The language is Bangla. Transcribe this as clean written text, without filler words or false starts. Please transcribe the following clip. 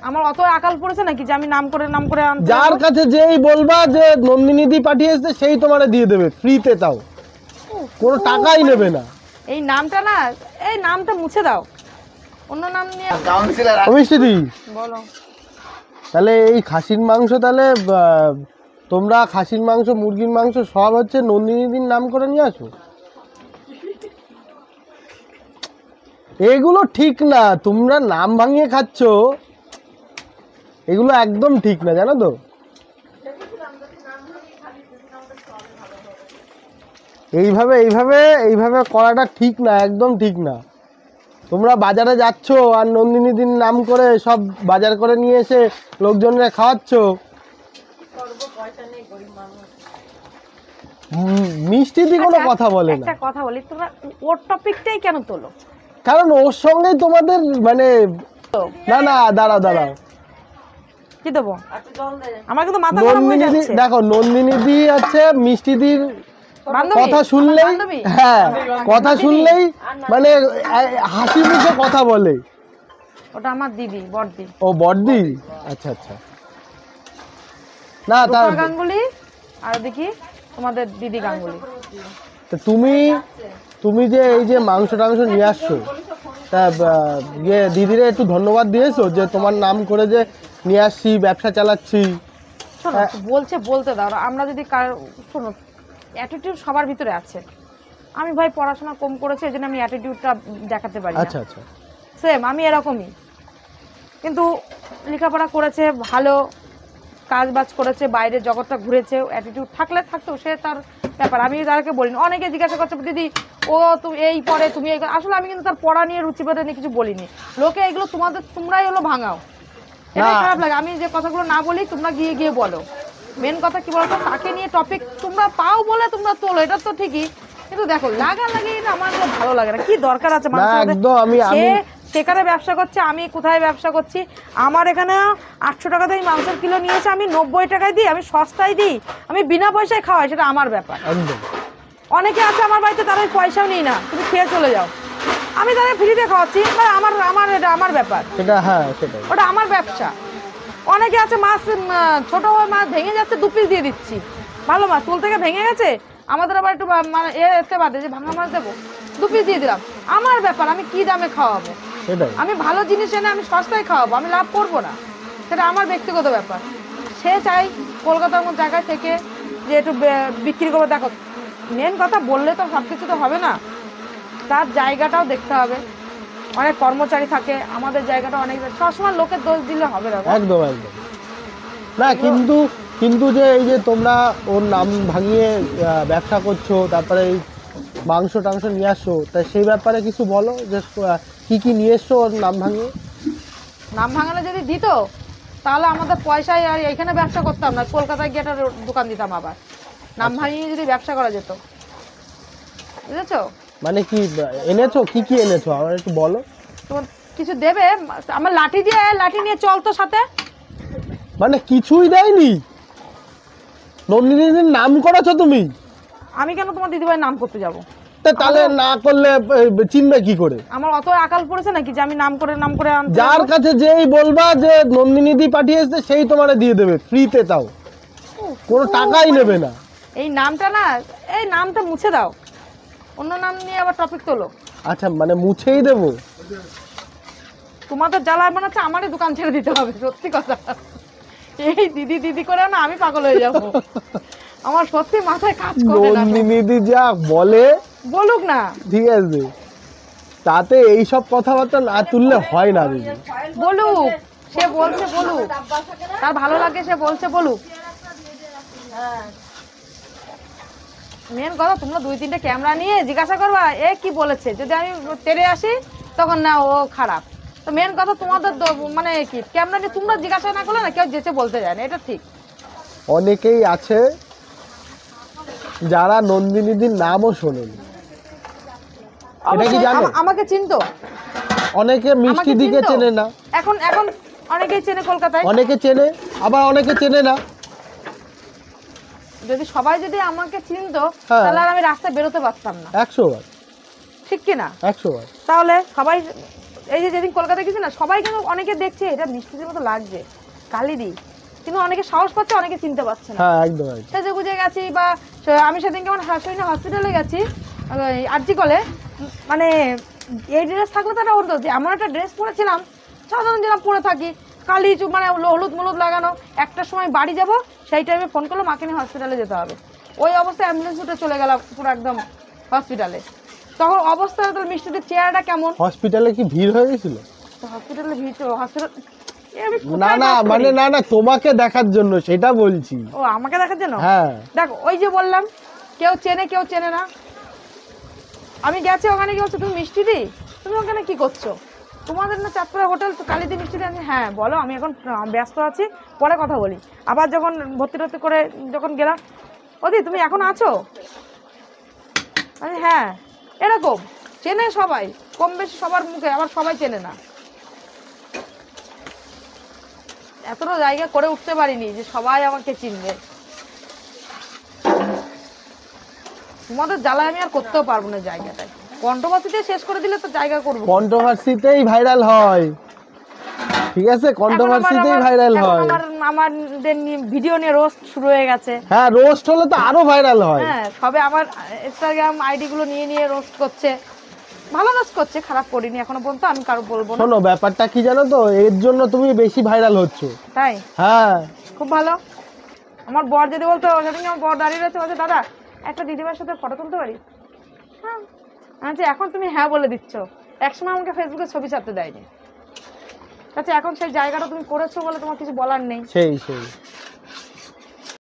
আমার অত আকাল পড়েছে নাকি যে আমি নাম করে আনতে যার কাছে যেই বলবা যে নন্দিনী দি পাঠিয়েছে সেই তোমারে দিয়ে দেবে ফ্রিতে, তাও কোনো টাকাই নেবে না। এই নামটা না, এই নামটা মুছে দাও, অন্য নাম নিয়ে। কাউন্সিলর মিষ্টি দি বলো। তাহলে এই খাসির মাংস, তাহলে তোমরা খাসির মাংস মুরগির মাংস সব হচ্ছে নন্দিনী দির নাম করে নিয়ে আসো? এগুলো ঠিক না, তোমরা নাম ভাঙিয়ে খাচ্ছ, এগুলো একদম ঠিক না, জানো তো? এইভাবে এইভাবে এইভাবে করাটা ঠিক না, একদম ঠিক না। তোমরা বাজারে যাচ্ছ আর নন্দিনী দিন নাম করে সব বাজার করে নিয়ে এসে লোকজনরা খাওয়াচ্ছ। মিষ্টি দি কোনো কথা বলে না। একটা কথা বলি, তোমরা ওর টপিকটাই কেন তোলো? কারণ ওর সঙ্গে তোমাদের মানে না না দাঁড়াও দাঁড়াও, কি দেবো? আমার কিন্তু মাথা গরম হয়ে নন্দিনী দি, যাচ্ছে। দেখো নন্দিনী দি আছে মিষ্টি দির বান্ধবী? কথা শুনলেই, আমার বান্ধবী? হ্যাঁ কথা শুনলেই মানে হাসি মুখে কথা বলে। ওটা আমার দিদি, বড়দি। ও বড়দি, আচ্ছা আচ্ছা। না তার রূপা গাঙ্গুলি আর দেখি তোমাদের দিদি গাঙ্গুলি। তা তুমি যে এই যে মাংস টাংস নিয়ে আসছো, তা ইয়ে দিদিরে একটু ধন্যবাদ দিয়েছো যে তোমার নাম করে যে নিয়ে আসছি, ব্যবসা চালাচ্ছি? শোনো, বলতে দাও। আমরা যদি শোনো, অ্যাটিটিউড সবার ভিতরে আছে। আমি ভাই পড়াশোনা কম করেছি, এই জন্য আমি অ্যাটিটিউডটা দেখাতে পারি না। আচ্ছা আচ্ছা। সেম আমি এরকমই, কিন্তু লেখাপড়া করেছে, ভালো কাজ বাজ করেছে, বাইরে জগৎটা ঘুরেছে, অ্যাটিটিউড থাকলে থাকতো, সে তার ব্যাপার। আমি তাদেরকে বলিনি। অনেকে জিজ্ঞাসা করছে দিদি ও তুমি এই পড়ে, তুমি এই, আসলে আমি কিন্তু তার পড়া নিয়ে রুচিবোধ নিয়ে কিছু বলিনি। লোকে এগুলো তোমরাই হলো ভাঙাও, এটা খারাপ লাগে। আমি যে কথাগুলো না বলি তোমরা গিয়ে বলো। মেন কথা কি বলতো, তাকে নিয়ে টপিক তোমরা পাও বলে তোমরা তোলো, এটা তো ঠিকই, কিন্তু দেখো লাগি না, আমার ভালো লাগে না। কি দরকার আছে সেখানে ব্যবসা করছে, আমি কোথায় ব্যবসা করছি? আমার এখানে 800 টাকা দিয়ে মাংসের কিলো নিয়েছে, আমি 90 টাকায় দিই, আমি সস্তায় দিই, আমি বিনা পয়সায় খাওয়াই, সেটা আমার ব্যাপার। অনেকে আছে আমার বাড়িতে, তারা পয়সাও নিই না, তুমি খেয়ে চলে যাও, আমি তাদের ফ্রিতে খাওয়াচ্ছি, এটা আমার ব্যাপার, ওটা আমার ব্যবসা। অনেকে আছে মাছ, ছোট মাছ ভেঙে যাচ্ছে, 2 পিস দিয়ে দিচ্ছি, ভালো মাছ তুল থেকে ভেঙে গেছে, আমাদের আবার একটু মানে এতে বাদে যে ভাঙা মাছ দেবো, 2 পিস দিয়ে দিলাম, আমার ব্যাপার, আমি কি দামে খাওয়াবো? আমি ভালো জিনিস এনে আমি সস্তায় খাওয়াবো, আমি লাভ করবো না, সেটা আমার ব্যক্তিগত ব্যাপার। সে চাই কলকাতার মতো জায়গায় থেকে যে একটু বিক্রি করবো। দেখো মেন কথা, বললে তো সব কিছু তো হবে না, তার জায়গাটাও দেখতে হবে। অনেক কর্মচারী থাকে, আমাদের জায়গাটা অনেক, সবসময় লোকের দোষ দিলে হবে না। একদম একদম না, কিন্তু যে এই যে তোমরা ওর নাম ভাঙিয়ে ব্যবসা করছো, তারপরে এই মাংস টাংস নিয়ে আসছো, তাই সেই ব্যাপারে কিছু বলো যে কি নিয়ে এসছো ওর নাম ভাঙিয়ে? নাম ভাঙানো যদি দিত তাহলে আমাদের পয়সায় আর এখানে ব্যবসা করতাম না, কলকাতায় গিয়ে একটা দোকান দিতাম আবার। নাম ভাঙিয়ে যদি ব্যবসা করা যেত, বুঝেছো? মানে কি এনেছো, কি এনেছো আমার একটু বলো। তোমার কিছু দেবে? আমার লাঠি নিয়ে চল তো সাথে। মানে কিছুই দেয়নি? নন্দিনীর নাম করেছো তুমি? আমি কেন তোমার দিদিভাইয়ের নাম করতে যাবো? তাহলে না করলে চিনবে কি করে? আমার অত আকাল পড়েছে নাকি যে আমি নাম করে আনতে? যার কাছে যেই বলবা যে নন্দিনী দি পাঠিয়েছে সেই তোমারে দিয়ে দেবে ফ্রিতে, তাও কোনো টাকাই নেবে না। এই নামটা না, এই নামটা মুছে দাও, অন্য নাম নিয়ে আবার টপিক তোলো। আচ্ছা মানে মুছেই দেবো? তোমাদের জ্বালায় মনে হচ্ছে আমারই দোকান ছেড়ে দিতে হবে, সত্যি কথা। এই দিদি করে না আমি পাগল হয়ে যাবো, আমার সত্যি মাথায় কাজ করে না। নন্দিনী দি যা বলে বলুক না, ঠিক আছে, তাতে এই সব কথাবার্তা না তুললে হয় না। দিদি বলুক, সে বলছে বলুক, তার ভালো লাগে সে বলছে বলুক। মেন কথা, তোমরা 2-3টে ক্যামেরা নিয়ে জিজ্ঞাসা করবা এ কি বলেছে, যদি আমি তেড়ে আসি তখন না ও খারাপ। তো মেন কথা তোমাদের মানে কি, ক্যামেরা নিয়ে তোমরা জিজ্ঞাসা না করলে না কেউ যেচে বলতে যায় না, এটা ঠিক। অনেকেই আছে যারা নন্দিনীদির নামও শোনেনি, এটা কি জানো? আমাকে চিনতো, অনেকে মিষ্টি দিকে চেনে না, এখন অনেকেই চেনে কলকাতায়, অনেকে চেনে আবার অনেকে চেনে না। যদি সবাই যদি আমাকে চিনতো তাহলে আর আমি রাস্তায় বেরোতে পারতাম না। 100 বার ঠিক কি না? 100 বার। তাহলে সবাই এই যে যেদিন কলকাতায় গেছি না, সবাই কিন্তু অনেকে দেখছে এটা মিষ্টির মতো লাগছে কালিদি, কিন্তু অনেকে সাহস পাচ্ছে, অনেকে চিনতে পারছে না। হ্যাঁ একদম একদম। সেজে গুজে গেছি, বা আমি সেদিনকে আমার হাসপাতালে হসপিটালে গেছি আরজি কলে, মানে এই ড্রেস থাকলে তো একটা হতো যে এমন একটা ড্রেস পরেছিলাম সাধারণ যেরকম পরে থাকি, কালি মানে হলুদ মলুদ লাগানো, একটা সময় বাড়ি যাব সেই টাইমে ফোন করলো মাকে নিয়ে হসপিটালে যেতে হবে, ওই অবস্থায় অ্যাম্বুলেন্স উঠে চলে গেলাম পুরো একদম হসপিটালে। তখন অবস্থা তাহলে মিষ্টিদের চেহারাটা কেমন। হসপিটালে কি ভিড় হয়ে গেছিল? হসপিটালে ভিড়, হসপিটাল না না মানে না না তোমাকে দেখার জন্য সেটা বলছি। ও আমাকে দেখার জন্য? হ্যাঁ দেখো ওই যে বললাম কেউ চেনে কেউ চেনে না। আমি গেছি ওখানে, কি বলছো তুমি মিষ্টি দি, তুমি ওখানে কি করছো, তোমাদের না চাঁদপুরা হোটেল কালিদি মিষ্টি দি? হ্যাঁ বলো, আমি এখন ব্যস্ত আছি, পরে কথা বলি। আবার যখন ভর্তি টর্তি করে যখন গেলাম, ওদি তুমি এখন আছো? আমি হ্যাঁ। এরকম চেনে সবাই কম বেশি সবার মুখে, আবার সবাই চেনে না। এতটা জায়গা করে উঠতে পারিনি যে সবাই আমাকে চিনবে। তোমাদের জ্বালায় আমি আর করতেও পারবো না জায়গাটায়, কন্ট্রোভার্সিতে শেষ করে দিলে তো জায়গা করবো। কন্ট্রোভার্সিতেই ভাইরাল হয়, ঠিক আছে, কন্ট্রোভার্সিতেই ভাইরাল হয়। আমাদের ভিডিও নিয়ে রোস্ট শুরু হয়ে গেছে। হ্যাঁ রোস্ট হলে তো আরো ভাইরাল হয়। হ্যাঁ সবে আমার ইনস্টাগ্রাম আইডি গুলো নিয়ে নিয়ে রোস্ট করছে, ভালো রোস্ট করছে, খারাপ করিনি এখনো পর্যন্ত, আমি কারো বলবো না। শোনো ব্যাপারটা কি জানো তো, এর জন্য তুমি বেশি ভাইরাল হচ্ছ। তাই? হ্যাঁ খুব ভালো। আমার বর যদি বলতো, সেদিন আমার বর দাঁড়িয়ে রয়েছে, বলছে দাদা একটা দিদিমার সাথে ফটো তুলতে পারি? হ্যাঁ। আচ্ছা এখন তুমি হ্যাঁ বলে দিচ্ছ, একসময় আমাকে ফেসবুকে ছবি ছাড়তে দেয়নি। আচ্ছা এখন সেই জায়গাটা তুমি করেছো বলে তোমার কিছু বলার নেই। সেই সেই